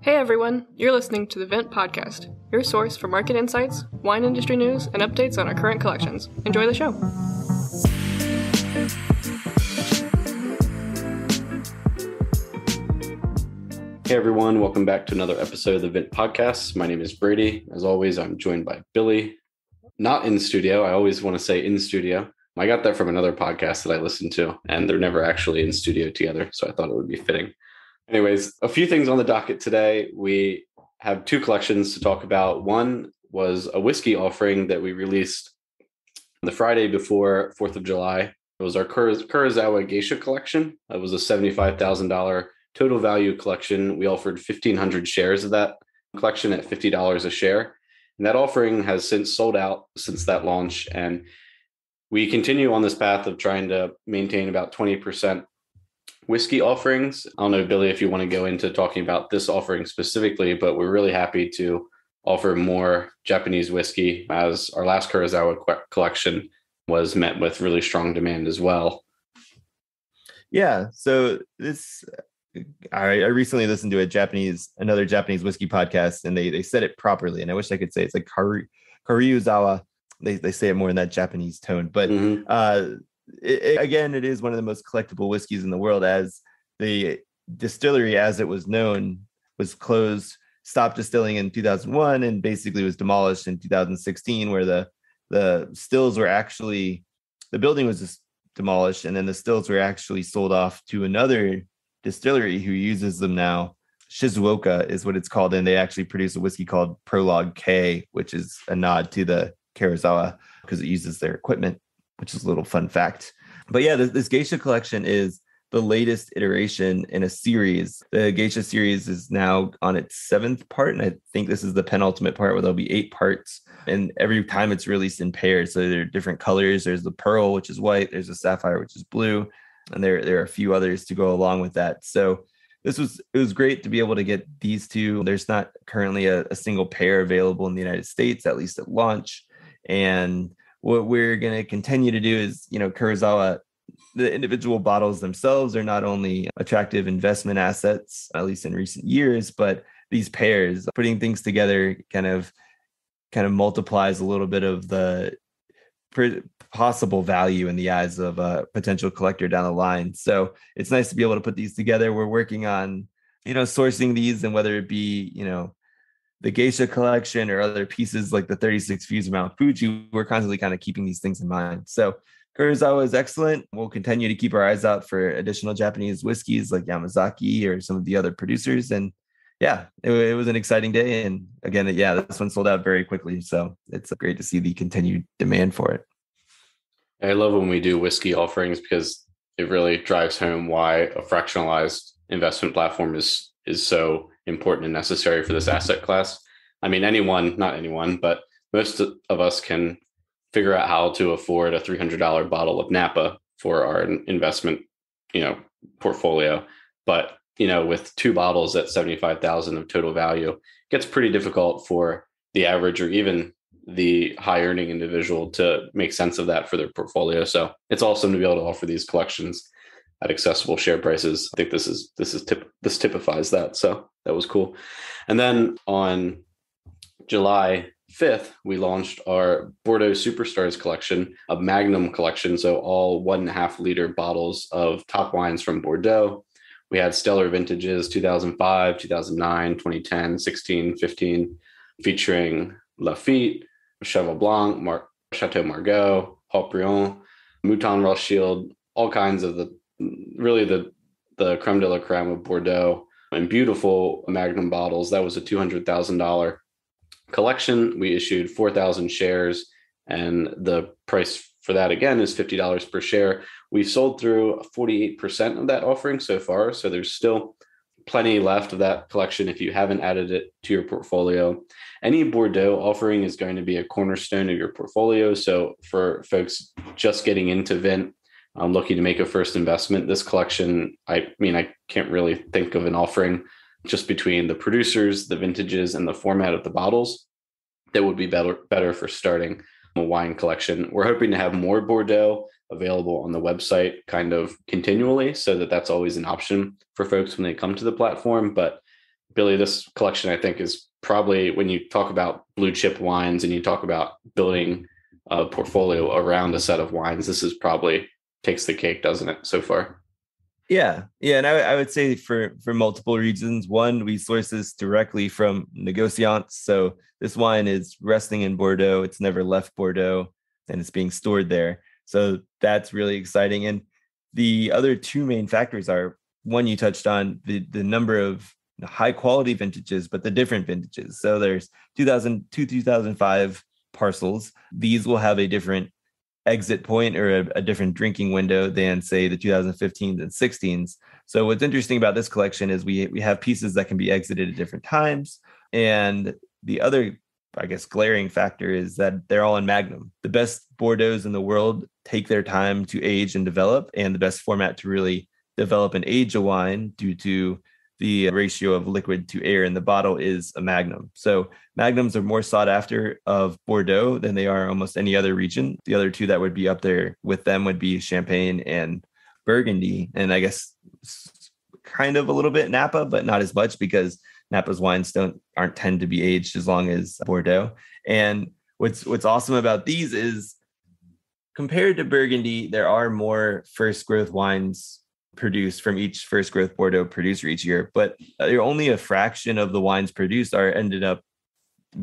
Hey everyone, you're listening to the Vent Podcast, your source for market insights, wine industry news, and updates on our current collections. Enjoy the show. Hey everyone, welcome back to another episode of the Vent Podcast. My name is Brady. As always, I'm joined by Billy. Not in studio. I always want to say in studio. I got that from another podcast that I listened to, and they're never actually in studio together, so I thought it would be fitting. Anyways, a few things on the docket today. We have two collections to talk about. One was a whiskey offering that we released the Friday before 4th of July. It was our Kurosawa Geisha collection. It was a $75,000 total value collection. We offered 1,500 shares of that collection at $50 a share. And that offering has since sold out since that launch. And we continue on this path of trying to maintain about 20% whiskey offerings. I don't know, Billy, if you want to go into talking about this offering specifically, but we're really happy to offer more Japanese whiskey as our last Kurosawa collection was met with really strong demand as well. Yeah. So I recently listened to another Japanese whiskey podcast, and they said it properly. And I wish I could say it's like Karyuzawa. They say it more in that Japanese tone, but it is one of the most collectible whiskeys in the world, as the distillery, as it was known, was closed, stopped distilling in 2001, and basically was demolished in 2016, where the stills were actually, the building was just demolished, and then the stills were actually sold off to another distillery who uses them now. Shizuoka is what it's called, and they actually produce a whiskey called Prologue K, which is a nod to the Kurosawa because it uses their equipment, which is a little fun fact. But yeah, this Geisha collection is the latest iteration in a series. The Geisha series is now on its 7th part, and I think this is the penultimate part, where there'll be 8 parts. And every time it's released in pairs, so there are different colors. There's the pearl, which is white. There's a sapphire, which is blue. And there are a few others to go along with that. So it was great to be able to get these two. There's not currently a single pair available in the United States, at least at launch. And what we're going to continue to do is, Kurosawa, the individual bottles themselves are not only attractive investment assets, at least in recent years, but these pairs, putting things together kind of multiplies a little bit of the possible value in the eyes of a potential collector down the line. So it's nice to be able to put these together. We're working on, sourcing these, and whether it be, the Geisha collection or other pieces like the 36 Views of Mount Fuji, we're constantly kind of keeping these things in mind. So Kurosawa is excellent. We'll continue to keep our eyes out for additional Japanese whiskeys like Yamazaki or some of the other producers. And yeah, it was an exciting day. And again, this one sold out very quickly. So it's great to see the continued demand for it. I love when we do whiskey offerings because it really drives home why a fractionalized investment platform is so important and necessary for this asset class. I mean, not anyone, but most of us can figure out how to afford a $300 bottle of Napa for our investment, portfolio. But, with 2 bottles at $75,000 of total value, it gets pretty difficult for the average or even the high earning individual to make sense of that for their portfolio. So it's awesome to be able to offer these collections at accessible share prices. I think this typifies that. So that was cool. And then on July 5th, we launched our Bordeaux Superstars collection, a Magnum collection. So all 1.5 liter bottles of top wines from Bordeaux. We had stellar vintages, 2005, 2009, 2010, 16, 15, featuring Lafite, Cheval Blanc, Chateau Margaux, Haut-Brion, Mouton Rothschild, all kinds of the creme de la creme of Bordeaux, and beautiful Magnum bottles. That was a $200,000 collection. We issued 4,000 shares, and the price for that, again, is $50 per share. We've sold through 48% of that offering so far, so there's still plenty left of that collection if you haven't added it to your portfolio. Any Bordeaux offering is going to be a cornerstone of your portfolio. So for folks just getting into Vent, looking to make a first investment, this collection, I can't really think of an offering just between the producers, the vintages, and the format of the bottles that would be better for starting a wine collection. We're hoping to have more Bordeaux available on the website kind of continually, so that's always an option for folks when they come to the platform. But Billy, this collection, I think, is probably, when you talk about blue chip wines and you talk about building a portfolio around a set of wines, this is probably takes the cake, doesn't it, so far? Yeah, and I would say for multiple reasons. One, we source this directly from negociants, so this wine is resting in Bordeaux. It's never left Bordeaux, and it's being stored there. So that's really exciting. And the other two main factors are, one, you touched on the number of high quality vintages, but the different vintages. So there's 2002, 2005 parcels. These will have a different exit point or a different drinking window than, say, the 2015s and 16s. So what's interesting about this collection is we have pieces that can be exited at different times. And the other, I guess, glaring factor is that they're all in Magnum. The best Bordeaux's in the world take their time to age and develop, and the best format to really develop and age a wine due to the ratio of liquid to air in the bottle is a Magnum. So Magnums are more sought after of Bordeaux than they are almost any other region. The other two that would be up there with them would be Champagne and Burgundy. And I guess kind of a little bit Napa, but not as much, because Napa's wines aren't tend to be aged as long as Bordeaux. And what's awesome about these is, compared to Burgundy, there are more first growth wines produced from each first growth Bordeaux producer each year, but only a fraction of the wines produced are ended up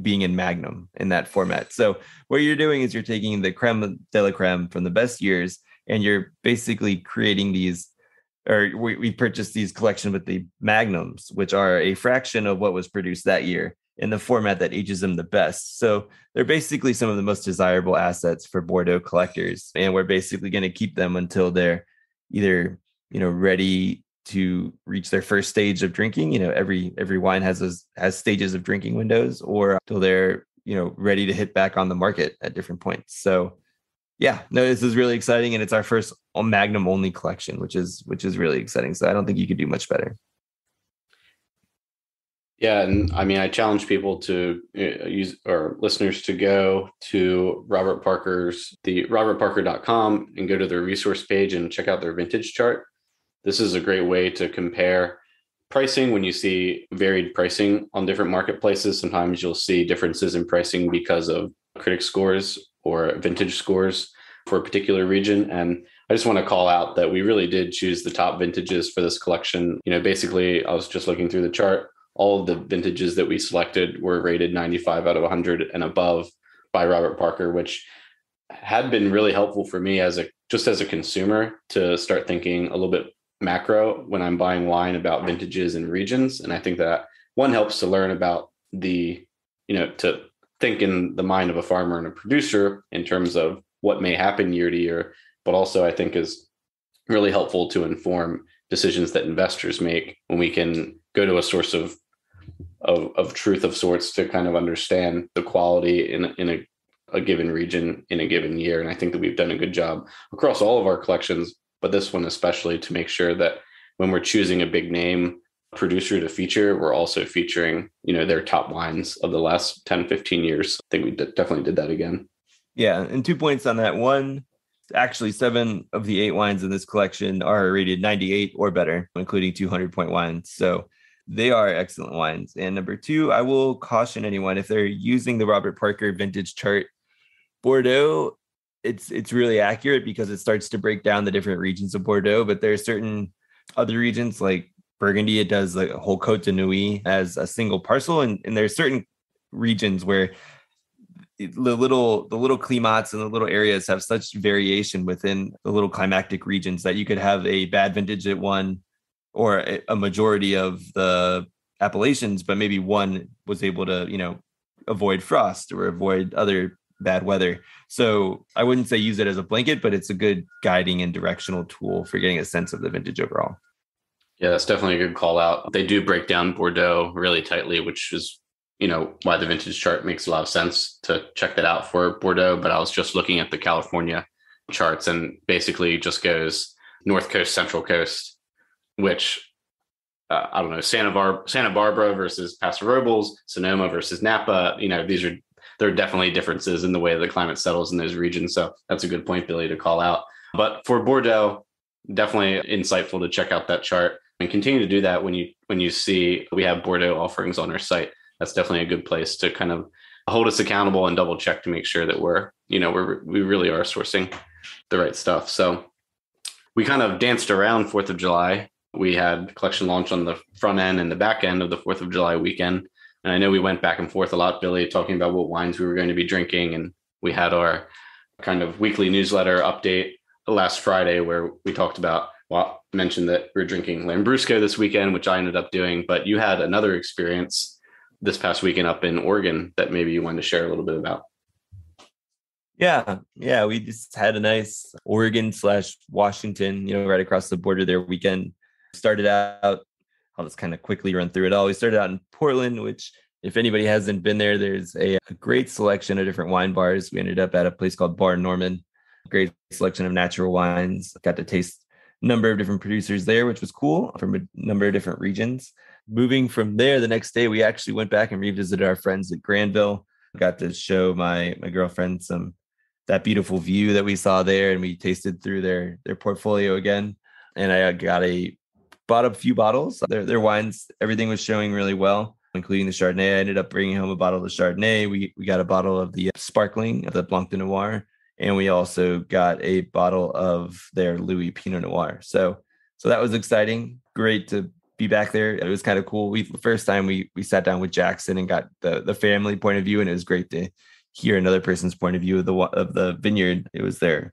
being in Magnum in that format. So what you're doing is you're taking the creme de la creme from the best years, and you're basically creating these, or we purchased these collection with the Magnums, which are a fraction of what was produced that year in the format that ages them the best. So they're basically some of the most desirable assets for Bordeaux collectors, and we're basically going to keep them until they're either ready to reach their first stage of drinking. Every wine has stages of drinking windows, or till they're, ready to hit back on the market at different points. So yeah, no, this is really exciting. And it's our first Magnum only collection, which is really exciting. So I don't think you could do much better. Yeah. And I mean, I challenge people to use, or listeners to go to robertparker.com and go to their resource page and check out their vintage chart. This is a great way to compare pricing. When you see varied pricing on different marketplaces, sometimes you'll see differences in pricing because of critic scores or vintage scores for a particular region. And I just want to call out that we really did choose the top vintages for this collection. Basically, I was just looking through the chart. All of the vintages that we selected were rated 95 out of 100 and above by Robert Parker, which had been really helpful for me as a consumer to start thinking a little bit macro when I'm buying wine about vintages and regions. And I think that one helps to learn about to think in the mind of a farmer and a producer in terms of what may happen year to year, but also I think is really helpful to inform decisions that investors make when we can go to a source of truth of sorts to kind of understand the quality in a given region in a given year. And I think that we've done a good job across all of our collections, but this one especially, to make sure that when we're choosing a big name producer to feature, we're also featuring, their top wines of the last 10, 15 years. I think we definitely did that again. Yeah. And 2 points on that. One, actually 7 of the 8 wines in this collection are rated 98 or better, including 200-point wines. So they are excellent wines. And number 2, I will caution anyone, if they're using the Robert Parker vintage chart, Bordeaux, it's really accurate because it starts to break down the different regions of Bordeaux. But there are certain other regions like Burgundy, it does like a whole Côte de Nuit as a single parcel. And there are certain regions where the little climats and the little areas have such variation within the little climactic regions that you could have a bad vintage at one, or a majority of the appellations, but maybe one was able to, avoid frost or avoid other bad weather. So I wouldn't say use it as a blanket, but it's a good guiding and directional tool for getting a sense of the vintage overall. Yeah, that's definitely a good call out. They do break down Bordeaux really tightly, which is, why the vintage chart makes a lot of sense to check that out for Bordeaux. But I was just looking at the California charts, and basically just goes North Coast, Central Coast, which I don't know, Santa Barbara versus Paso Robles, Sonoma versus Napa. There are definitely differences in the way the climate settles in those regions. So that's a good point, Billy, to call out. But for Bordeaux, definitely insightful to check out that chart. And continue to do that when you see we have Bordeaux offerings on our site. That's definitely a good place to kind of hold us accountable and double check to make sure that we really are sourcing the right stuff. So we kind of danced around 4th of July. We had collection launch on the front end and the back end of the 4th of July weekend. And I know we went back and forth a lot, Billy, talking about what wines we were going to be drinking. And we had our kind of weekly newsletter update last Friday where we talked about, well, mentioned that we were drinking Lambrusco this weekend, which I ended up doing. But you had another experience this past weekend up in Oregon that maybe you wanted to share a little bit about. Yeah. We just had a nice Oregon/Washington, right across the border there weekend. Started out, I'll just kind of quickly run through it all. We started out in Portland, which if anybody hasn't been there, there's a great selection of different wine bars. We ended up at a place called Bar Norman, great selection of natural wines. Got to taste a number of different producers there, which was cool, from a number of different regions. Moving from there, the next day, we actually went back and revisited our friends at Granville. Got to show my girlfriend that beautiful view that we saw there, and we tasted through their portfolio again. And I bought a few bottles. Their wines, everything was showing really well, including the Chardonnay. I ended up bringing home a bottle of the Chardonnay. We got a bottle of the sparkling, of the Blanc de Noir, and we also got a bottle of their Louis Pinot Noir. So that was exciting. Great to be back there. It was kind of cool. The first time we sat down with Jackson and got the family point of view, and it was great to hear another person's point of view of the vineyard. It was their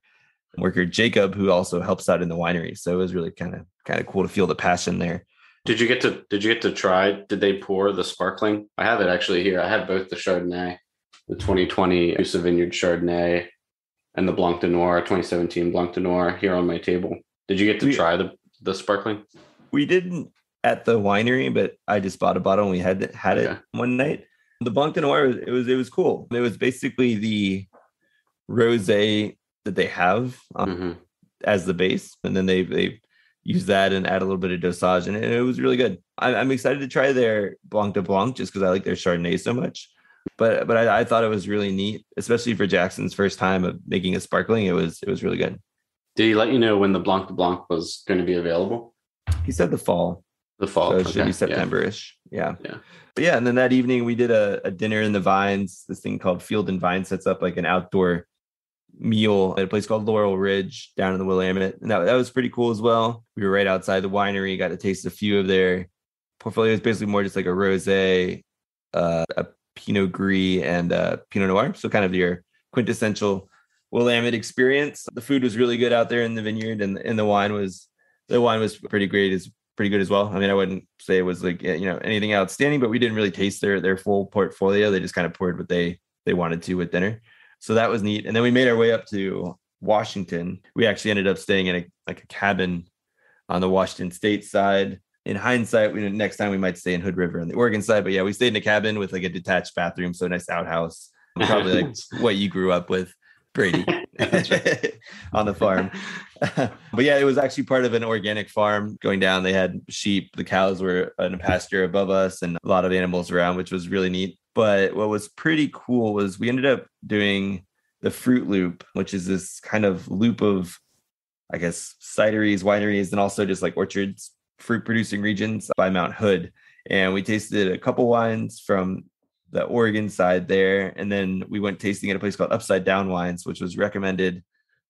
worker Jacob, who also helps out in the winery. So it was really kind of cool to feel the passion there. Did you get to try? Did they pour the sparkling? I have it actually here. I have both the Chardonnay, the 2020 Usa Vineyard Chardonnay, and the Blanc de Noir, 2017 Blanc de Noir here on my table. Did you get to try the sparkling? We didn't at the winery, but I just bought a bottle and we had it one night. The Blanc de Noir, it was cool. It was basically the rosé that they have as the base, and then they use that and add a little bit of dosage, and it was really good. I'm excited to try their Blanc de Blanc just because I like their Chardonnay so much. But I thought it was really neat, especially for Jackson's first time of making a sparkling. It was really good. Did he let you know when the Blanc de Blanc was going to be available? He said the fall. So it should be September-ish. Yeah. But and then that evening we did a dinner in the Vines. This thing called Field and Vine sets up like an outdoor meal at a place called Laurel Ridge down in the Willamette. And that was pretty cool as well. We were right outside the winery, got to taste a few of their portfolios, basically more just like a rosé, a Pinot Gris, and Pinot Noir. So kind of your quintessential Willamette experience. The food was really good out there in the vineyard, and the wine was pretty great. It's pretty good as well. I mean, I wouldn't say it was like, anything outstanding, but we didn't really taste their full portfolio. They just kind of poured what they wanted to with dinner. So that was neat. And then we made our way up to Washington. We actually ended up staying in a cabin on the Washington State side. In hindsight, next time we might stay in Hood River on the Oregon side. But yeah, we stayed in a cabin with like a detached bathroom, so a nice outhouse. Probably like what you grew up with, Brady, on the farm. But yeah, it was actually part of an organic farm going down. They had sheep. The cows were in a pasture above us and a lot of animals around, which was really neat. But what was pretty cool was we ended up doing the Fruit Loop, which is this kind of loop of, I guess, cideries, wineries, and also just like orchards, fruit producing regions by Mount Hood. And we tasted a couple wines from the Oregon side there. And then we went tasting at a place called Upside Down Wines, which was recommended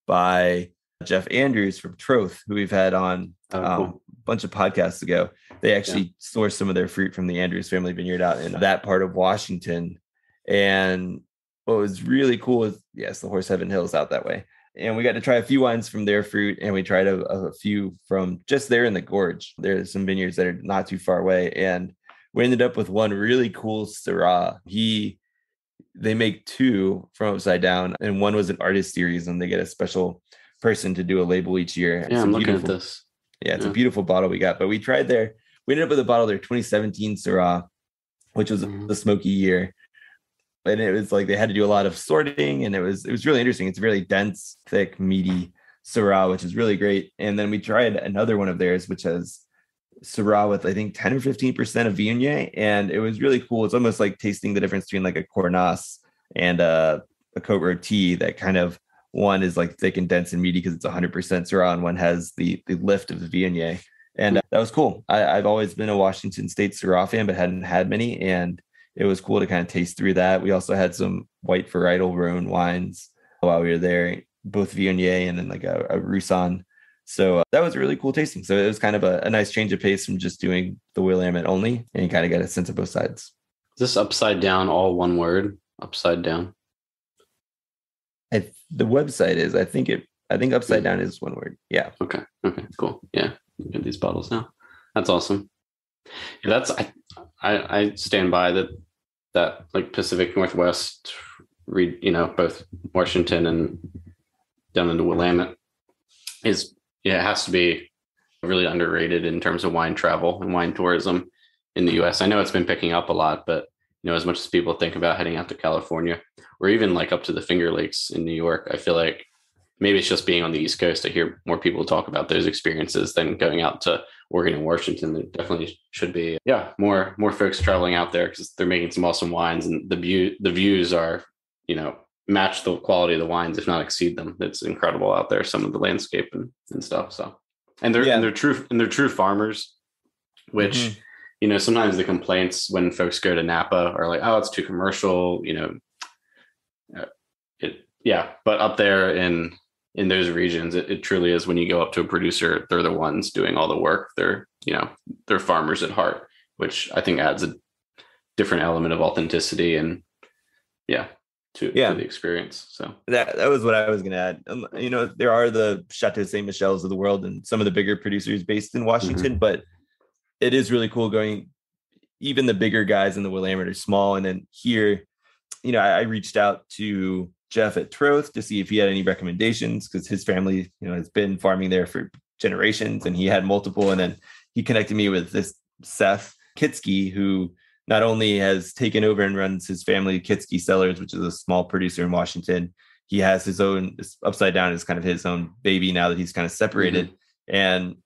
by Jeff Andrews from Troth, who we've had on a bunch of podcasts ago. They actually sourced some of their fruit from the Andrews family vineyard out in that part of Washington. And what was really cool is, yes, the Horse Heaven Hills out that way. And we got to try a few wines from their fruit, and we tried a few from just there in the gorge. There's some vineyards that are not too far away. And we ended up with one really cool Syrah. They make two from Upside Down, and one was an artist series, and they get a special person to do a label each year. Yeah, I'm looking at this. Yeah, it's a beautiful bottle we got. But we tried we ended up with a bottle of their 2017 Syrah, which was the smoky year. And it was like they had to do a lot of sorting, and it was really interesting. It's a really dense, thick, meaty Syrah, which is really great. And then we tried another one of theirs, which has Syrah with, I think, 10 or 15% of Viognier. And it was really cool. It's almost like tasting the difference between like a Cornas and a Côte Rôtie. That kind of, one is like thick and dense and meaty because it's 100% Syrah, and one has the lift of the Viognier. And that was cool. I've always been a Washington State Syrah fan, but hadn't had many. And it was cool to kind of taste through that. We also had some white varietal Rhone wines while we were there, both Viognier and then like a Roussanne. So that was a really cool tasting. So it was kind of a nice change of pace from just doing the Willamette only, and you kind of get a sense of both sides. Is this upside down all one word? Upside down? The website is, I think upside down is one word. Yeah. Okay, cool. Yeah, get these bottles now. That's awesome. Yeah, I stand by that like Pacific Northwest, both Washington and down into Willamette it has to be really underrated in terms of wine travel and wine tourism in the US. I know it's been picking up a lot, but as much as people think about heading out to California or even like up to the Finger Lakes in New York, I feel like maybe it's just being on the East Coast. I hear more people talk about those experiences than going out to Oregon and Washington. There definitely should be, more folks traveling out there because they're making some awesome wines, and the views are, match the quality of the wines, if not exceed them. It's incredible out there, some of the landscape and stuff. So, and they're true farmers, which, sometimes the complaints when folks go to Napa are like, oh, it's too commercial, but up there in those regions, it truly is. When you go up to a producer, they're the ones doing all the work. They're farmers at heart, which I think adds a different element of authenticity and to the experience. So that was what I was going to add. There are the Chateau Saint Michel's of the world and some of the bigger producers based in Washington, but it is really cool going. Even the bigger guys in the Willamette are small, and then here, I reached out to Jeff at Troth to see if he had any recommendations, because his family, has been farming there for generations, and he had multiple. And then he connected me with this Seth Kitsky, who not only has taken over and runs his family Kitsky Cellars, which is a small producer in Washington. He has his own Upside Down is kind of his own baby now that he's kind of separated. And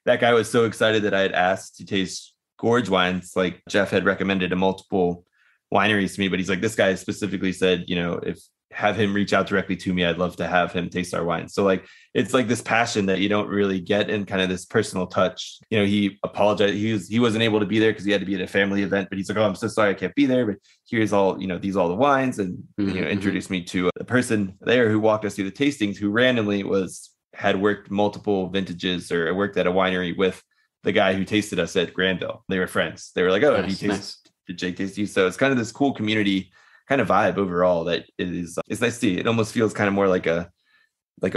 that guy was so excited that I had asked to taste gorge wines. Like Jeff had recommended a multiple wineries to me, but he's like, this guy specifically said, if have him reach out directly to me, I'd love to have him taste our wine. So like, it's like this passion that you don't really get in kind of this personal touch. He apologized. He wasn't able to be there because he had to be at a family event, but he's like, oh, I'm so sorry I can't be there, but here's all, these all the wines. And, introduced me to a person there who walked us through the tastings, who randomly had worked multiple vintages or worked at a winery with the guy who tasted us at Granville. They were friends. They were like, oh, have you tasted, did Jake taste you? So it's kind of this cool community kind of vibe overall that it's nice to see. It almost feels kind of more like a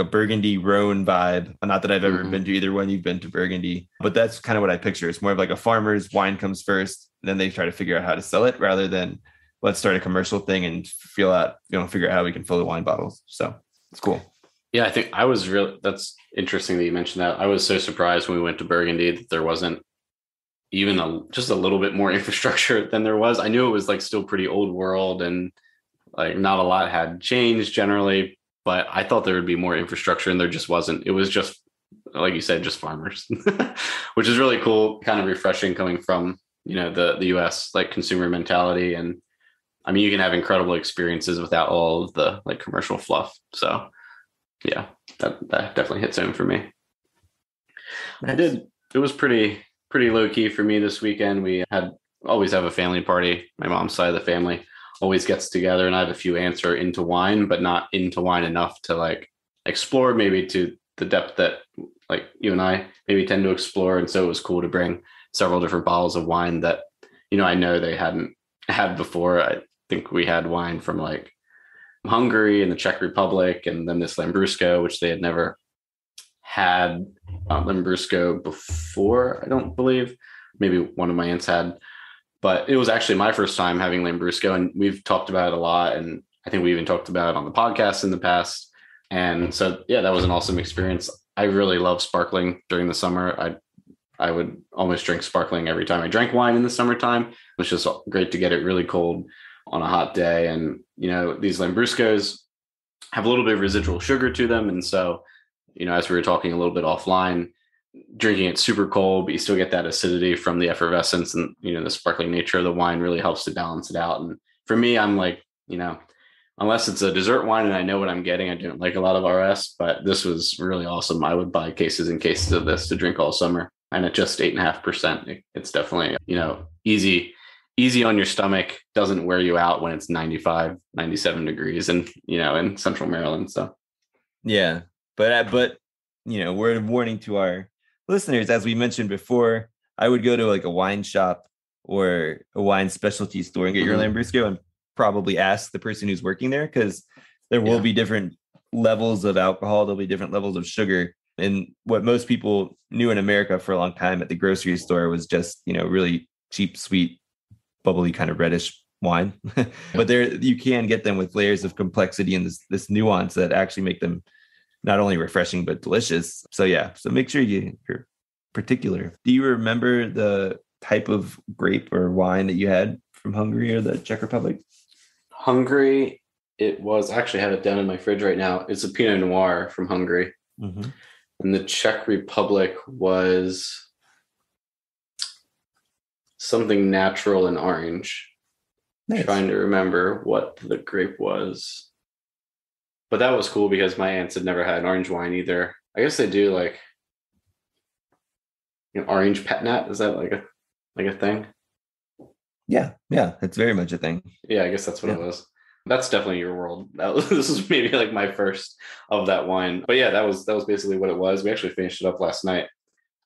Burgundy Rhone vibe. Not that I've ever been to either one. You've been to Burgundy, but that's kind of what I picture. It's more of like a farmer's wine comes first, then they try to figure out how to sell it, rather than let's start a commercial thing and figure out how we can fill the wine bottles. So it's cool. Yeah, I think that's interesting that you mentioned that. I was so surprised when we went to Burgundy that there wasn't even just a little bit more infrastructure than there was. I knew it was like still pretty old world and like not a lot had changed generally, but I thought there would be more infrastructure, and there just wasn't. It was just, like you said, just farmers, which is really cool, kind of refreshing coming from, the US like consumer mentality. And I mean, you can have incredible experiences without all of the like commercial fluff. So yeah, that definitely hits home for me. It was pretty low key for me this weekend. We always have a family party. My mom's side of the family always gets together, and I have a few aunts are into wine, but not into wine enough to like explore maybe to the depth that like you and I maybe tend to explore. And so it was cool to bring several different bottles of wine that, I know they hadn't had before. I think we had wine from like Hungary and the Czech Republic, and then this Lambrusco, which they had never had Lambrusco before, I don't believe. Maybe one of my aunts had, but it was actually my first time having Lambrusco, and we've talked about it a lot, and I think we even talked about it on the podcast in the past. And so, yeah, that was an awesome experience. I really love sparkling during the summer. I would almost drink sparkling every time I drank wine in the summertime. It was just great to get it really cold on a hot day. And, these Lambruscos have a little bit of residual sugar to them. And so, as we were talking a little bit offline, drinking it super cold, but you still get that acidity from the effervescence, and, the sparkling nature of the wine really helps to balance it out. And for me, I'm like, unless it's a dessert wine and I know what I'm getting, I don't like a lot of RS, but this was really awesome. I would buy cases and cases of this to drink all summer. And at just 8.5%, it's definitely, easy on your stomach, doesn't wear you out when it's 95, 97 degrees and, in central Maryland. So, yeah. But, word of warning to our listeners, as we mentioned before, I would go to like a wine shop or a wine specialty store and get your Lambrusco and probably ask the person who's working there, because there will be different levels of alcohol. There'll be different levels of sugar. And what most people knew in America for a long time at the grocery store was just, really cheap, sweet, bubbly kind of reddish wine. But there you can get them with layers of complexity and this nuance that actually make them not only refreshing, but delicious. So yeah, so make sure you're particular. Do you remember the type of grape or wine that you had from Hungary or the Czech Republic? Hungary, it was, I actually have it down in my fridge right now. It's a Pinot Noir from Hungary. Mm-hmm. And the Czech Republic was something natural and orange. Nice. Trying to remember what the grape was. But that was cool because my aunts had never had an orange wine either. I guess they do like orange pet nat. Is that like a thing? Yeah, it's very much a thing. Yeah, I guess that's what it was. That's definitely your world. This was maybe like my first of that wine. But yeah, that was basically what it was. We actually finished it up last night.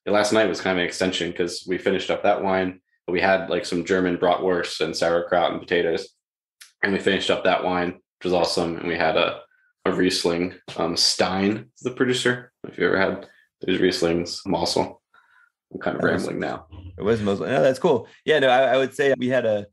Last night was kind of an extension because we finished up that wine. We had like some German bratwurst and sauerkraut and potatoes. And we finished up that wine, which was awesome. And we had a Riesling. Stein is the producer. If you ever had those Rieslings, I'm kind of rambling now. It was Muslim. No, that's cool. Yeah, no, I would say we had a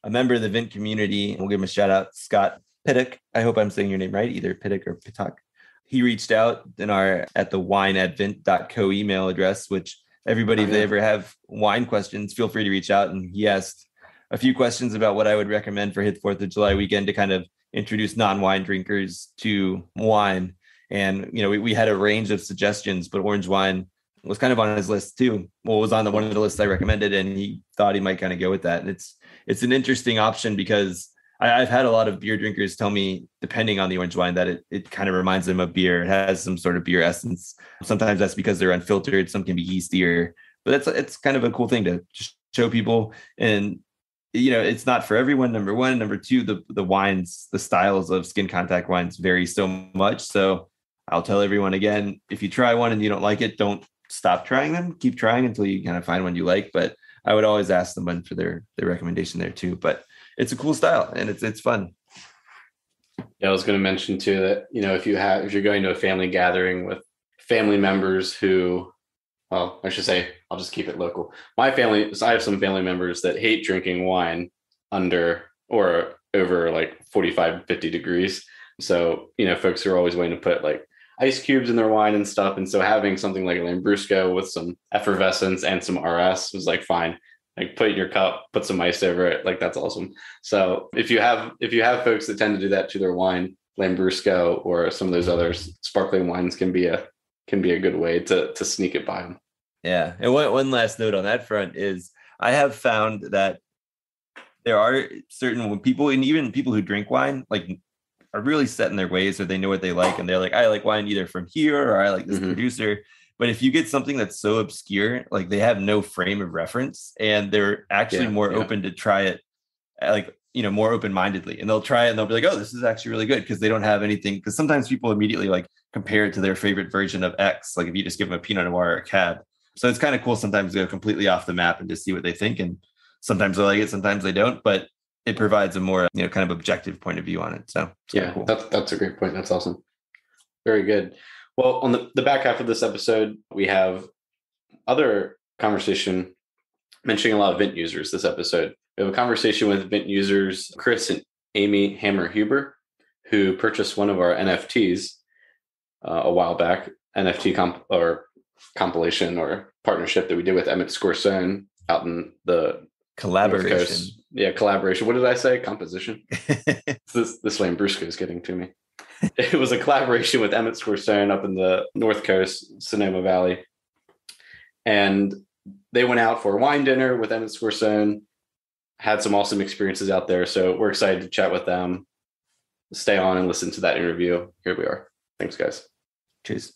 member of the Vint community. We'll give him a shout out, Scott Pittock. I hope I'm saying your name right, either Pittock or Pittock. He reached out at the wine@vint.co email address, which everybody, if they ever have wine questions, feel free to reach out. And he asked a few questions about what I would recommend for his 4th of July weekend to kind of introduce non-wine drinkers to wine. And, we had a range of suggestions, but orange wine was kind of on his list too. Well, it was on one of the lists I recommended, and he thought he might kind of go with that. And it's an interesting option because I've had a lot of beer drinkers tell me, depending on the orange wine, that it kind of reminds them of beer. It has some sort of beer essence. Sometimes that's because they're unfiltered. Some can be yeastier, but it's kind of a cool thing to just show people. And, it's not for everyone, number one. Number two, the wines, the styles of skin contact wines vary so much. So I'll tell everyone again, if you try one and you don't like it, don't stop trying them. Keep trying until you kind of find one you like. But I would always ask them for their recommendation there too. But it's a cool style and it's fun. Yeah, I was going to mention too that, if you're going to a family gathering with family members who, well, I should say, I'll just keep it local. My family, so I have some family members that hate drinking wine under or over like 45, 50 degrees. So, folks are always willing to put like ice cubes in their wine and stuff. And so having something like a Lambrusco with some effervescence and some RS was like, fine. Like put it in your cup, put some ice over it. Like that's awesome. So if you have folks that tend to do that to their wine, Lambrusco or some of those other sparkling wines can be a good way to sneak it by them. Yeah. And one last note on that front is I have found that there are certain people, and even people who drink wine, like are really set in their ways, or they know what they like. And they're like, I like wine either from here or I like this producer. But if you get something that's so obscure, like they have no frame of reference and they're actually more open to try it, like, more open-mindedly, and they'll try it and they'll be like, oh, this is actually really good. Cause they don't have anything. Cause sometimes people immediately like compare it to their favorite version of X. Like if you just give them a Pinot Noir or a Cab. So it's kind of cool sometimes to go completely off the map and just see what they think. And sometimes they like it, sometimes they don't, but it provides a more, kind of objective point of view on it. So yeah, cool. That's a great point. That's awesome. Very good. Well, on the back half of this episode, we have other conversation mentioning a lot of Vint users this episode. We have a conversation with Vint users, Chris and Amy Hammer-Huber, who purchased one of our NFTs a while back, NFT compilation or partnership that we did with Emmett Scorsone out in the collaboration. Yeah, collaboration. What did I say? Composition. This Lambrusco is getting to me. It was a collaboration with Emmett Scorsone up in the North Coast, Sonoma Valley. And they went out for a wine dinner with Emmett Scorsone, had some awesome experiences out there. So we're excited to chat with them. Stay on and listen to that interview. Here we are. Thanks, guys. Cheers.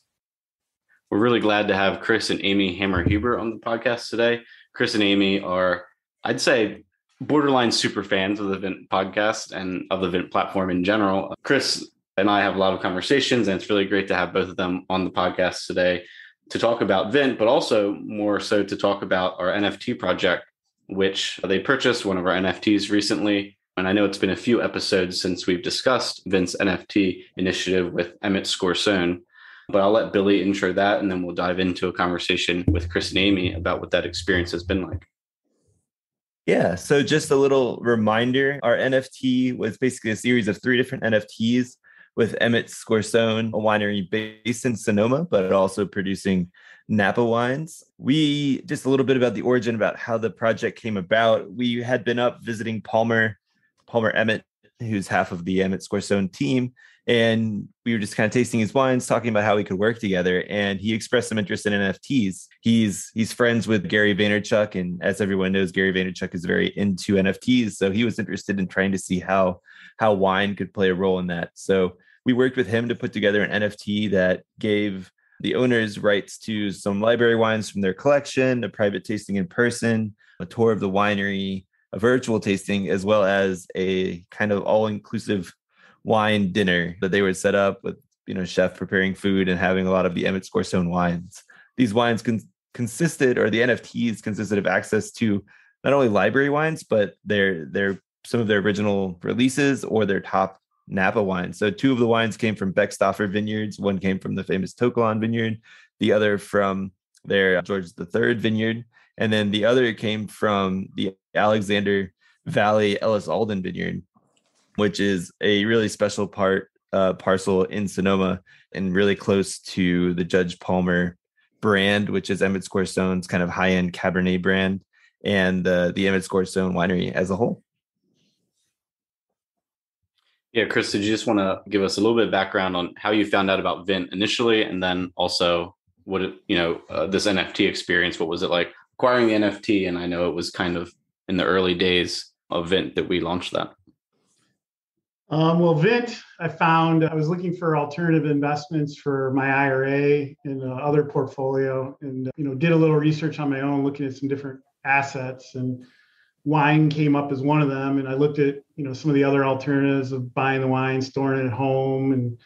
We're really glad to have Chris and Amy Hammer-Huber on the podcast today. Chris and Amy are, I'd say, borderline super fans of the Vint podcast and of the Vint platform in general. Chris and I have a lot of conversations, and it's really great to have both of them on the podcast today to talk about Vint, but also more so to talk about our NFT project, which they purchased one of our NFTs recently. And I know it's been a few episodes since we've discussed Vint's NFT initiative with Emmett Scorsone, but I'll let Billy intro that, and then we'll dive into a conversation with Chris and Amy about what that experience has been like. Yeah, so just a little reminder, our NFT was basically a series of 3 different NFTs with Emmett Scorsone, a winery based in Sonoma, but also producing Napa wines. We just a little bit about the origin, about how the project came about. We had been up visiting Palmer Emmett, who's half of the Emmett Scorsone team, and we were just kind of tasting his wines, talking about how we could work together. And he expressed some interest in NFTs. He's friends with Gary Vaynerchuk, and as everyone knows, Gary Vaynerchuk is very into NFTs. So he was interested in trying to see how wine could play a role in that. So we worked with him to put together an NFT that gave the owners rights to some library wines from their collection, a private tasting in person, a tour of the winery, a virtual tasting, as well as a kind of all-inclusive wine dinner that they would set up with, chef preparing food and having a lot of the Emmett Scorsone wines. These wines consisted, or the NFTs consisted of access to not only library wines, but their some of their original releases or their top Napa wines. So 2 of the wines came from Beckstoffer Vineyards. One came from the famous Tokelon Vineyard, the other from their George III Vineyard, and then the other came from the Alexander Valley Ellis Alden Vineyard, which is a really special parcel in Sonoma and really close to the Judge Palmer brand, which is Emmett Scorsone's kind of high-end Cabernet brand, and the Emmett Scorsone winery as a whole. Yeah, Chris, did you just want to give us a little bit of background on how you found out about Vint initially, and then also what this NFT experience? What was it like acquiring the NFT? And I know it was kind of in the early days of Vint that we launched that. Well, Vint, I was looking for alternative investments for my IRA and other portfolio, and did a little research on my own, looking at some different assets, and wine came up as one of them. And I looked at some of the other alternatives of buying the wine, storing it at home, and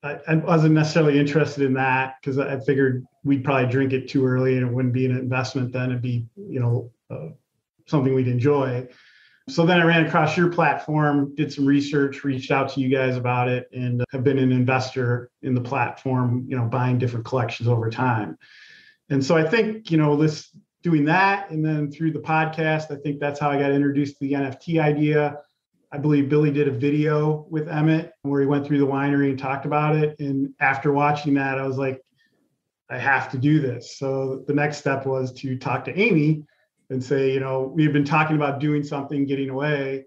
I wasn't necessarily interested in that because I figured we'd probably drink it too early and it wouldn't be an investment then. It'd be something we'd enjoy. So then I ran across your platform, did some research, reached out to you guys about it, and have been an investor in the platform, buying different collections over time. And so I think, doing that, and then through the podcast, I think that's how I got introduced to the NFT idea. I believe Billy did a video with Emmett where he went through the winery and talked about it. And after watching that, I was like, I have to do this. So the next step was to talk to Amy and say, we've been talking about doing something, getting away,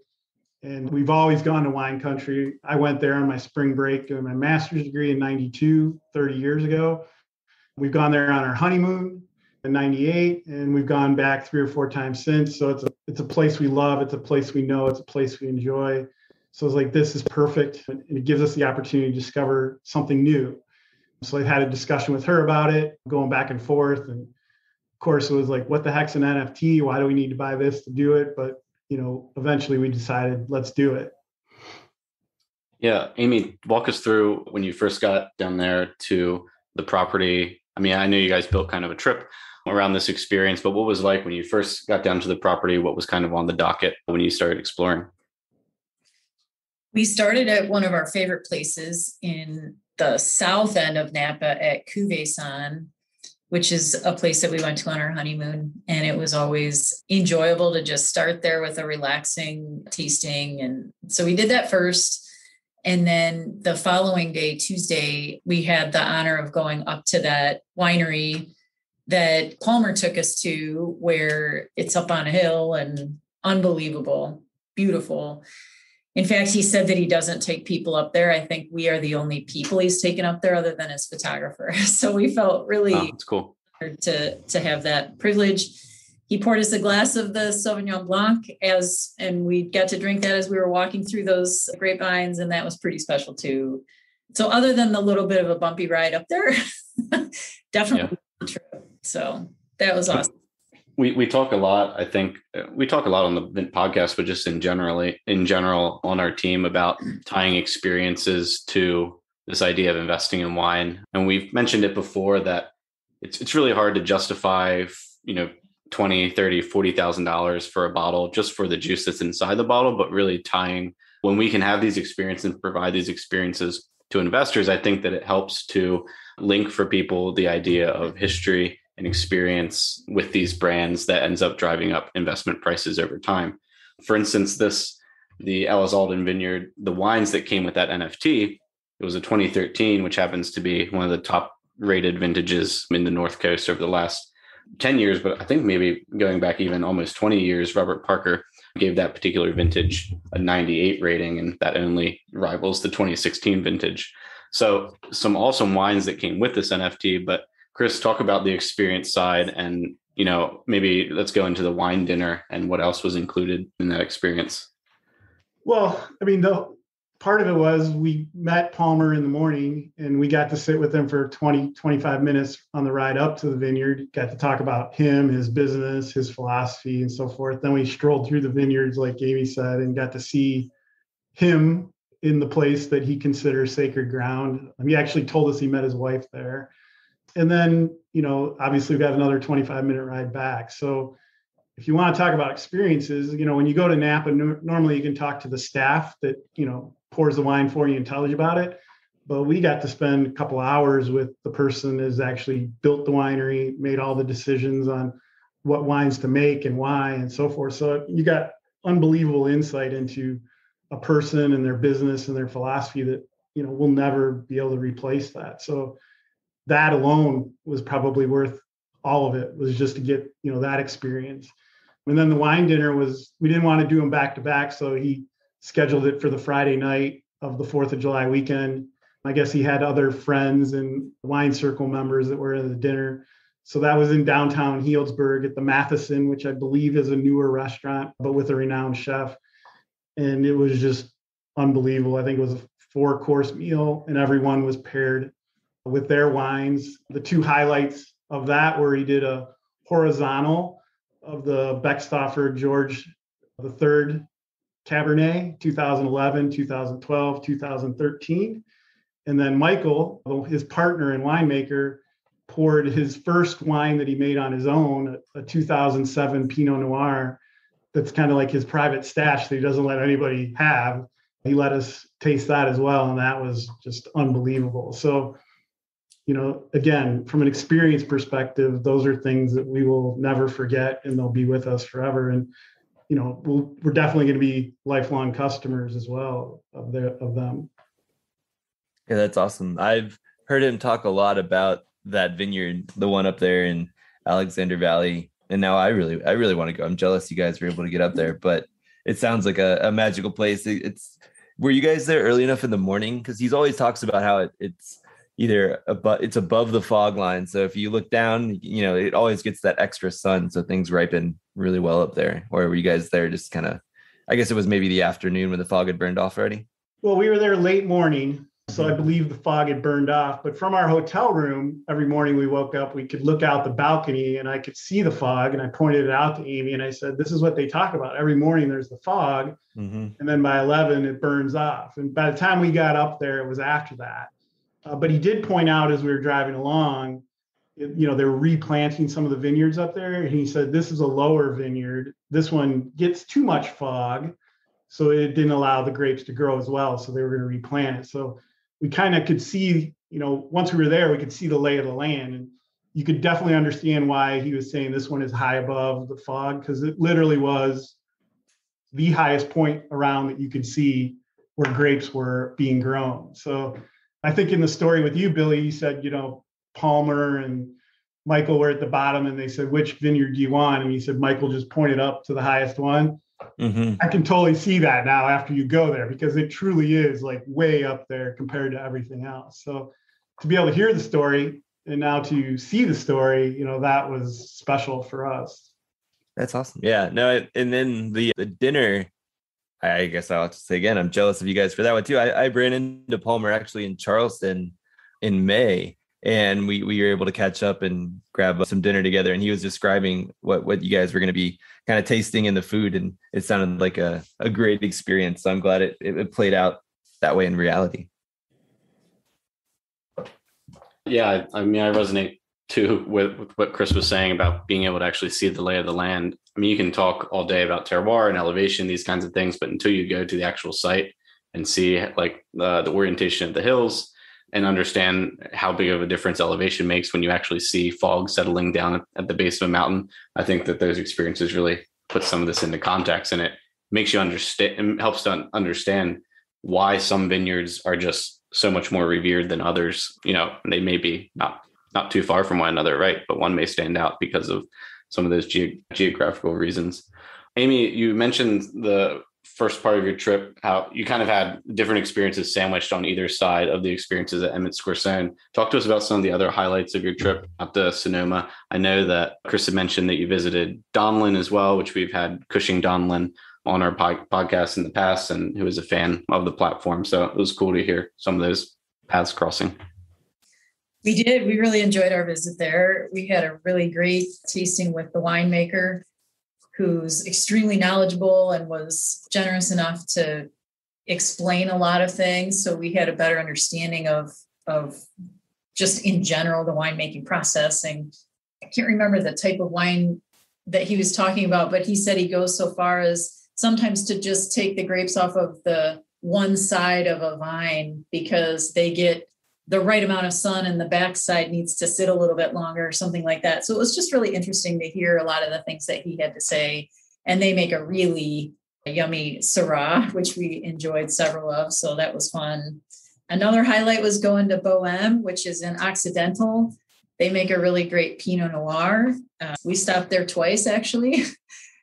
and we've always gone to wine country. I went there on my spring break doing my master's degree in 92, 30 years ago. We've gone there on our honeymoon in 98, and we've gone back 3 or 4 times since. So it's a place we love. It's a place we know. It's a place we enjoy. So it's like, this is perfect. And it gives us the opportunity to discover something new. So I had a discussion with her about it, going back and forth. And of course, it was like, what the heck's an NFT? Why do we need to buy this to do it? But, eventually we decided, let's do it. Yeah. Amy, walk us through when you first got down there to the property. I mean, I know you guys built kind of a trip around this experience, but what was it like when you first got down to the property? What was kind of on the docket when you started exploring? We started at one of our favorite places in the south end of Napa at Cuvée-San, which is a place that we went to on our honeymoon. And it was always enjoyable to just start there with a relaxing tasting. And so we did that first. And then the following day, Tuesday, we had the honor of going up to that winery that Palmer took us to, where it's up on a hill and unbelievable, beautiful. In fact, he said that he doesn't take people up there. I think we are the only people he's taken up there other than his photographer. So we felt really that's cool to have that privilege. He poured us a glass of the Sauvignon Blanc and we got to drink that as we were walking through those grapevines. And that was pretty special too. So other than the little bit of a bumpy ride up there, definitely true. So that was awesome. We talk a lot. I think we talk a lot on the podcast, but just in general on our team about tying experiences to this idea of investing in wine. And we've mentioned it before that it's really hard to justify, $20, $30, $40,000 for a bottle just for the juice that's inside the bottle, but really tying when we can have these experiences and provide these experiences to investors, I think that it helps to link for people the idea of history and experience with these brands that ends up driving up investment prices over time. For instance, the Ellis Alden Vineyard, the wines that came with that NFT, it was a 2013, which happens to be one of the top rated vintages in the North Coast over the last 10 years, but I think maybe going back even almost 20 years, Robert Parker gave that particular vintage a 98 rating, and that only rivals the 2016 vintage. So some awesome wines that came with this NFT. But Chris, talk about the experience side, and maybe let's go into the wine dinner and what else was included in that experience. Well, I mean, the part of it was we met Palmer in the morning and we got to sit with him for 20, 25 minutes on the ride up to the vineyard, got to talk about him, his business, his philosophy, and so forth. Then we strolled through the vineyards, like Amy said, and got to see him in the place that he considers sacred ground. He actually told us he met his wife there. And then, obviously we got another 25-minute ride back. So if you want to talk about experiences, when you go to Napa, normally you can talk to the staff that, pours the wine for you and tells you about it. But we got to spend a couple hours with the person that has actually built the winery, made all the decisions on what wines to make and why and so forth. So you got unbelievable insight into a person and their business and their philosophy that, we'll never be able to replace that. So that alone was probably worth all of it, was just to get, that experience. And then the wine dinner we didn't want to do them back to back. So he scheduled it for the Friday night of the 4th of July weekend. I guess he had other friends and wine circle members that were at the dinner. So that was in downtown Healdsburg at the Matheson, which I believe is a newer restaurant, but with a renowned chef. And it was just unbelievable. I think it was a 4-course meal and everyone was paired with their wines. The two highlights of that were he did a horizontal of the Beckstoffer George III Cabernet, 2011, 2012, 2013. And then Michael, his partner and winemaker, poured his first wine that he made on his own, a 2007 Pinot Noir. That's kind of like his private stash that he doesn't let anybody have. He let us taste that as well. And that was just unbelievable. So, again, from an experience perspective, those are things that we will never forget and they'll be with us forever. And, we're definitely going to be lifelong customers as well of them. Yeah, that's awesome. I've heard him talk a lot about that vineyard, the one up there in Alexander Valley. And now I really want to go. I'm jealous you guys were able to get up there, but it sounds like a magical place. Were you guys there early enough in the morning? Because he's always talks about how it's either it's above the fog line. So if you look down, it always gets that extra sun. So things ripen really well up there. Or were you guys there just kind of, I guess it was maybe the afternoon when the fog had burned off already? Well, we were there late morning. So I believe the fog had burned off. But from our hotel room, every morning we woke up, we could look out the balcony and I could see the fog. And I pointed it out to Amy and I said, this is what they talk about. Every morning there's the fog. Mm-hmm. And then by 11, it burns off. And by the time we got up there, it was after that. But he did point out as we were driving along, they were replanting some of the vineyards up there. And he said, this is a lower vineyard. This one gets too much fog. So it didn't allow the grapes to grow as well. So they were going to replant it. So we kind of could see, once we were there, we could see the lay of the land. And you could definitely understand why he was saying this one is high above the fog, because it literally was the highest point around that you could see where grapes were being grown. So I think in the story with you, Billy, you said, Palmer and Michael were at the bottom and they said, which vineyard do you want? And you said, Michael just pointed up to the highest one. Mm-hmm. I can totally see that now after you go there, because it truly is like way up there compared to everything else. So to be able to hear the story and now to see the story, that was special for us. That's awesome. Yeah, no. And then the dinner, I guess I'll have to say again, I'm jealous of you guys for that one too. I ran into Palmer actually in Charleston in May. and we were able to catch up and grab some dinner together. And he was describing what you guys were going to be kind of tasting in the food, and it sounded like a great experience. So I'm glad it played out that way in reality. Yeah, I mean, I resonate too with what Chris was saying about being able to actually see the lay of the land. I mean, you can talk all day about terroir and elevation, these kinds of things, but until you go to the actual site and see like the orientation of the hills and understand how big of a difference elevation makes when you actually see fog settling down at the base of a mountain, I think that those experiences really put some of this into context, and it makes you understand and helps to understand why some vineyards are just so much more revered than others. You know, they may be not too far from one another, right? But one may stand out because of some of those geographical reasons. Amy, you mentioned the first part of your trip, how you kind of had different experiences sandwiched on either side of the experiences at Emmett Square Zone. Talk to us about some of the other highlights of your trip out to Sonoma. I know that Chris had mentioned that you visited Donlin as well, which we've had Cushing Donlin on our podcast in the past, and who is a fan of the platform. So it was cool to hear some of those paths crossing. We did. We really enjoyed our visit there. We had a really great tasting with the winemaker, who's extremely knowledgeable and was generous enough to explain a lot of things. So we had a better understanding of just in general, the winemaking process. And I can't remember the type of wine that he was talking about, but he said he goes so far as sometimes to just take the grapes off of the one side of a vine because they get the right amount of sun and the backside needs to sit a little bit longer or something like that. So it was just really interesting to hear a lot of the things that he had to say. And they make a really yummy Syrah, which we enjoyed several of. So that was fun. Another highlight was going to Bohème, which is in Occidental. They make a really great Pinot Noir. We stopped there twice, actually.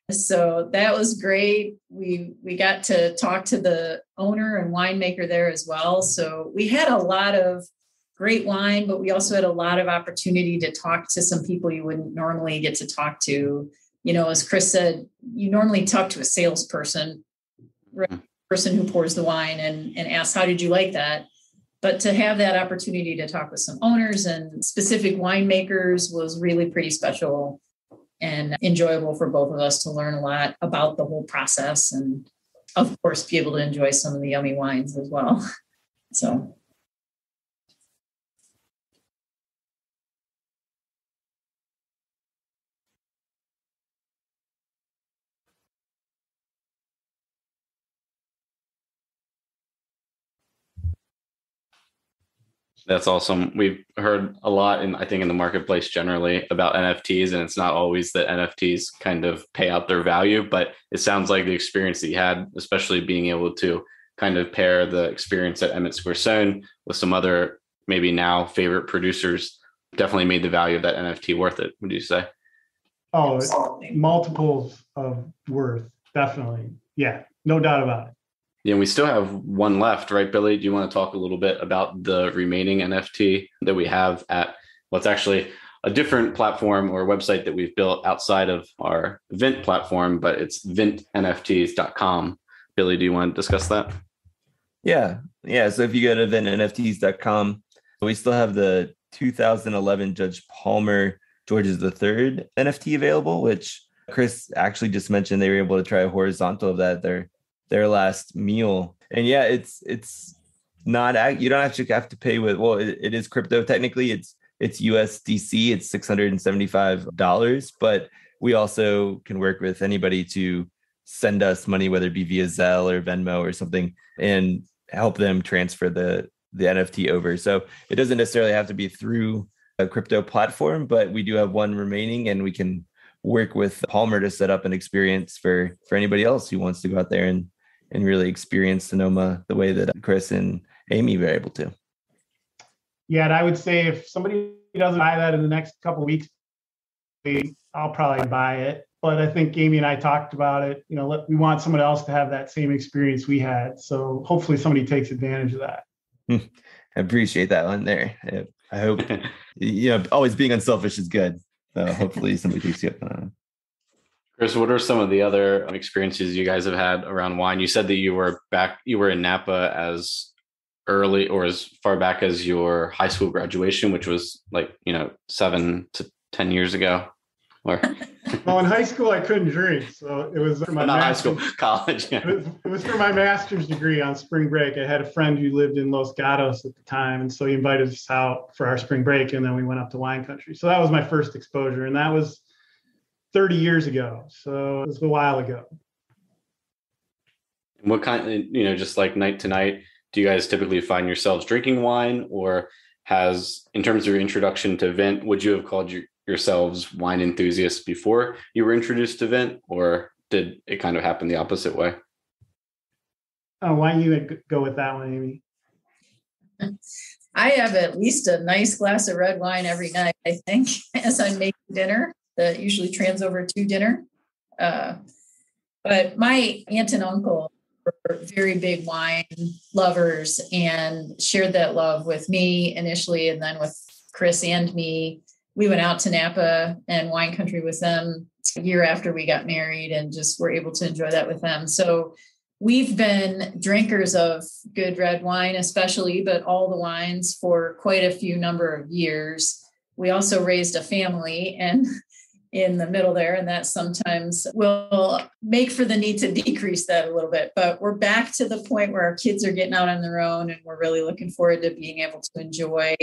So that was great. We got to talk to the owner and winemaker there as well. So we had a lot of great wine, but we also had a lot of opportunity to talk to some people you wouldn't normally get to talk to. You know, as Chris said, you normally talk to a salesperson, person who pours the wine and asks, how did you like that? But to have that opportunity to talk with some owners and specific winemakers was really pretty special and enjoyable for both of us to learn a lot about the whole process and, of course, be able to enjoy some of the yummy wines as well. So. That's awesome. We've heard a lot I think in the marketplace generally about NFTs, and it's not always that NFTs kind of pay out their value, but it sounds like the experience that you had, especially being able to kind of pair the experience at Emmett Square Zone with some other maybe now favorite producers, definitely made the value of that NFT worth it, would you say? Oh, multiples of worth, definitely. Yeah, no doubt about it. Yeah, and we still have one left, right, Billy? Do you want to talk a little bit about the remaining NFT that we have at what's actually a different platform or website that we've built outside of our Vint platform, but it's vintnfts.com. Billy, do you want to discuss that? Yeah. So if you go to vintnfts.com, we still have the 2011 Judge Palmer Georges III NFT available, which Chris actually just mentioned they were able to try a horizontal of that. Their last meal. And yeah, it's not, you don't actually have to pay with, well, it is crypto. Technically it's USDC, it's $675, but we also can work with anybody to send us money, whether it be via Zelle or Venmo or something, and help them transfer the NFT over. So it doesn't necessarily have to be through a crypto platform, but we do have one remaining, and we can work with Palmer to set up an experience for anybody else who wants to go out there and really experience Sonoma the way that Chris and Amy were able to. Yeah, and I would say if somebody doesn't buy that in the next couple of weeks, I'll probably buy it. But I think Amy and I talked about it. You know, we want someone else to have that same experience we had. So hopefully somebody takes advantage of that. I appreciate that one there. I hope, always being unselfish is good. So hopefully somebody takes you up on that. Chris, what are some of the other experiences you guys have had around wine? You said that you were in Napa as early or as far back as your high school graduation, which was like, 7 to 10 years ago? Or Well, in high school, I couldn't drink. So it was for my not high master's. school, college. Yeah. It was for my master's degree on spring break. I had a friend who lived in Los Gatos at the time. And so he invited us out for our spring break. And then we went up to wine country. So that was my first exposure. And that was 30 years ago. So it was a while ago. What kind, just like night to night, do you guys typically find yourselves drinking wine, or in terms of your introduction to Vint, would you have called yourselves wine enthusiasts before you were introduced to Vint, or did it kind of happen the opposite way? Why don't you go with that one, Amy? I have at least a nice glass of red wine every night, I think, as I'm making dinner. That usually trans over to dinner. But my aunt and uncle were very big wine lovers and shared that love with me initially, and then with Chris and me. We went out to Napa and wine country with them a year after we got married, and just were able to enjoy that with them. So we've been drinkers of good red wine, especially, but all the wines for quite a few number of years. We also raised a family and in the middle there, and that sometimes will make for the need to decrease that a little bit. But we're back to the point where our kids are getting out on their own, and we're really looking forward to being able to enjoy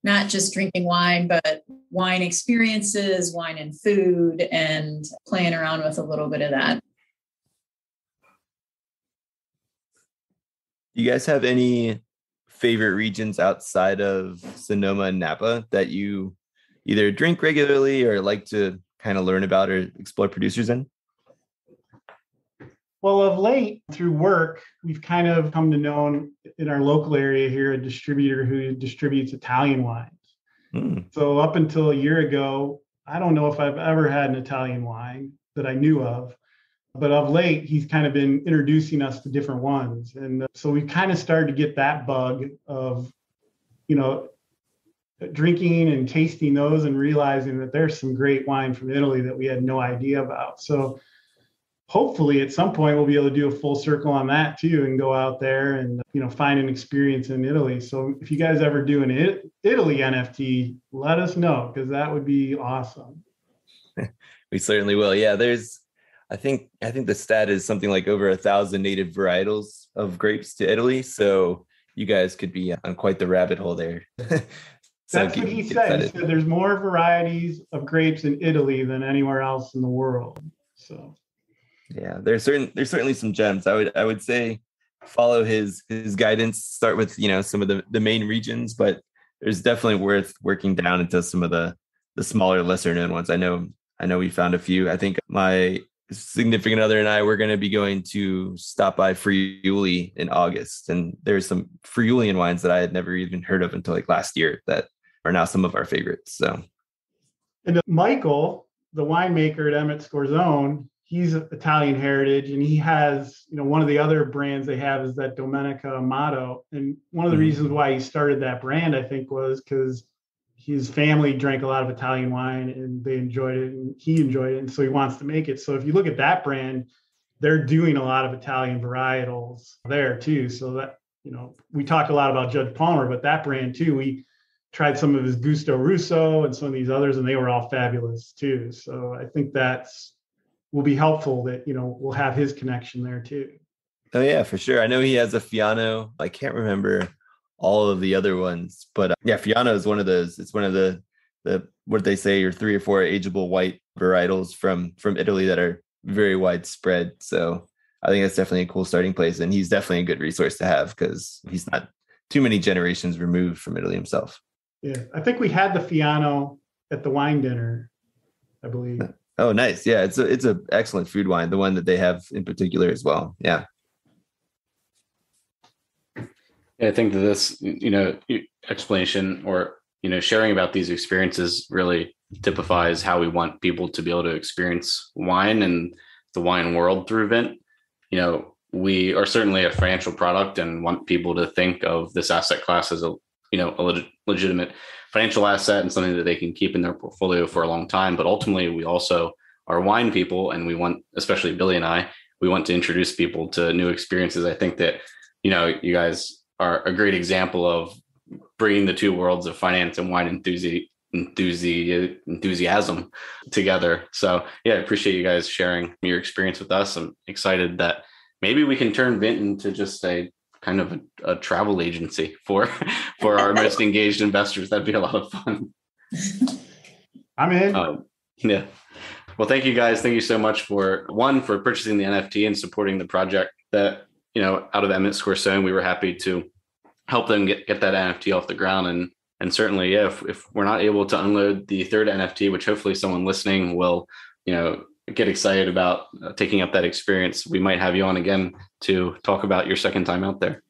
not just drinking wine, but wine experiences, wine and food, and playing around with a little bit of that. Do you guys have any favorite regions outside of Sonoma and Napa that you either drink regularly or like to kind of learn about or explore producers in? Well, of late, through work, we've kind of come to know in our local area here a distributor who distributes Italian wines. So up until a year ago, I don't know if I've ever had an Italian wine that I knew of, but of late, he's kind of been introducing us to different ones. And so we kind of started to get that bug of, drinking and tasting those and realizing that there's some great wine from Italy that we had no idea about. So hopefully at some point we'll be able to do a full circle on that too, and go out there and, find an experience in Italy. So if you guys ever do an Italy NFT, let us know, because that would be awesome. We certainly will. Yeah, I think the stat is something like over 1,000 native varietals of grapes to Italy. So you guys could be on quite the rabbit hole there. That's what he said. He said there's more varieties of grapes in Italy than anywhere else in the world. So yeah, there's certainly some gems. I would say follow his guidance. Start with some of the main regions, but there's definitely worth working down into some of the smaller, lesser known ones. I know we found a few. I think my significant other and I were going to be going to stop by Friuli in August, and there's some Friulian wines that I had never even heard of until like last year that are now some of our favorites. So, and Michael, the winemaker at Emmett Scorzone, he's Italian heritage, and he has, one of the other brands they have is that Domenica Amato. And one of the reasons why he started that brand, I think, was because his family drank a lot of Italian wine and they enjoyed it and he enjoyed it. And so he wants to make it. So if you look at that brand, they're doing a lot of Italian varietals there too. So that, we talked a lot about Judge Palmer, but that brand too, we tried some of his Gusto Russo and some of these others, and they were all fabulous too. So I think will be helpful that, we'll have his connection there too. Oh yeah, for sure. I know he has a Fiano. I can't remember all of the other ones, but Fiano is one of those. It's one of the what they say are 3 or 4 ageable white varietals from Italy that are very widespread. So I think that's definitely a cool starting place, and he's definitely a good resource to have because he's not too many generations removed from Italy himself. Yeah, I think we had the Fiano at the wine dinner, I believe. Oh, nice. Yeah, it's a excellent food wine, the one that they have in particular as well. Yeah. I think that this, explanation or, sharing about these experiences really typifies how we want people to be able to experience wine and the wine world through Vint. We are certainly a financial product and want people to think of this asset class as a legitimate financial asset and something that they can keep in their portfolio for a long time. But ultimately, we also are wine people, and we want, especially Billy and I, we want to introduce people to new experiences. I think that, you guys are a great example of bringing the two worlds of finance and wine enthusiasm together. So yeah, I appreciate you guys sharing your experience with us. I'm excited that maybe we can turn Vint into just a kind of a travel agency for our most engaged investors. That'd be a lot of fun. I'm in. Yeah. Well, thank you guys. Thank you so much for purchasing the NFT and supporting the project that, out of Emmett Square Stone, we were happy to help them get that NFT off the ground. And certainly, yeah, if we're not able to unload the third NFT, which hopefully someone listening will, get excited about taking up that experience, we might have you on again to talk about your second time out there.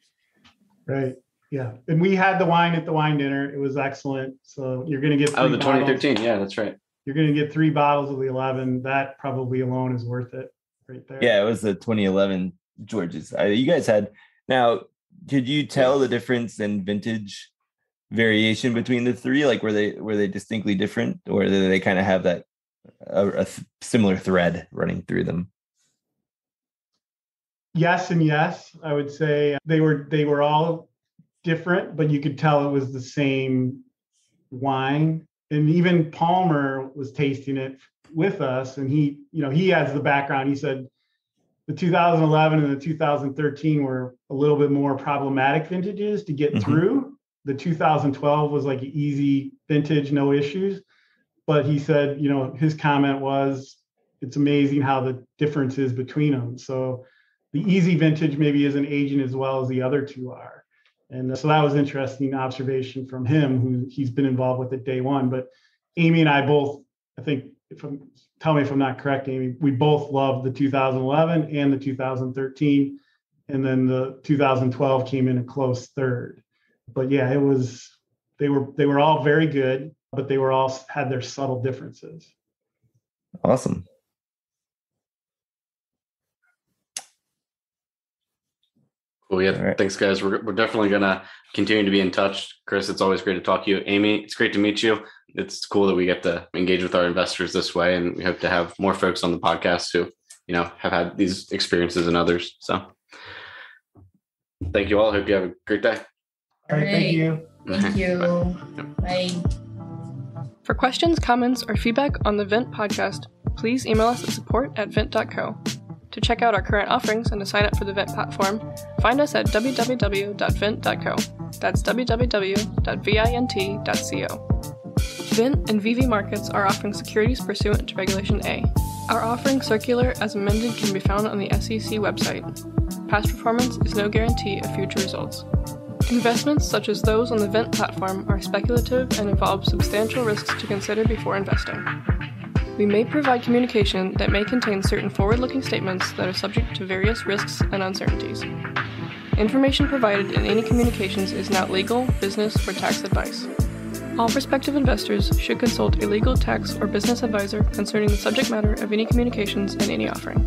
Right. Yeah. And we had the wine at the wine dinner. It was excellent. So you're going to get the 2013. Yeah, that's right. You're going to get 3 bottles of the 11. That probably alone is worth it right there. Yeah, it was the 2011 George's. You guys had. Now, could you tell the difference in vintage variation between the three? Like, were they distinctly different, or did they kind of have that a similar thread running through them? Yes and yes. I would say they were all different, but you could tell it was the same wine. And even Palmer was tasting it with us, and he has the background. He said the 2011 and the 2013 were a little bit more problematic vintages to get through. The 2012 was like an easy vintage, no issues. But he said, his comment was, it's amazing how the difference is between them. So the easy vintage maybe isn't aging as well as the other two are. And so that was an interesting observation from him, who he's been involved with at day one. But Amy and I both, I think, tell me if I'm not correct, Amy, we both loved the 2011 and the 2013. And then the 2012 came in a close third. But yeah, they were all very good, but they were all had their subtle differences. Awesome. Cool. Yeah. Right. Thanks, guys. We're definitely going to continue to be in touch. Chris, it's always great to talk to you. Amy, it's great to meet you. It's cool that we get to engage with our investors this way. And we hope to have more folks on the podcast who, have had these experiences and others. So thank you all. Hope you have a great day. All right. Thank you. Thank you. Bye. For questions, comments, or feedback on the Vint podcast, please email us at support@vint.co. To check out our current offerings and to sign up for the Vint platform, find us at www.vint.co. That's www.vint.co. Vint and VV Markets are offering securities pursuant to Regulation A. Our offering circular as amended can be found on the SEC website. Past performance is no guarantee of future results. Investments such as those on the Vint platform are speculative and involve substantial risks to consider before investing. We may provide communication that may contain certain forward-looking statements that are subject to various risks and uncertainties. Information provided in any communications is not legal, business, or tax advice. All prospective investors should consult a legal, tax, or business advisor concerning the subject matter of any communications and any offering.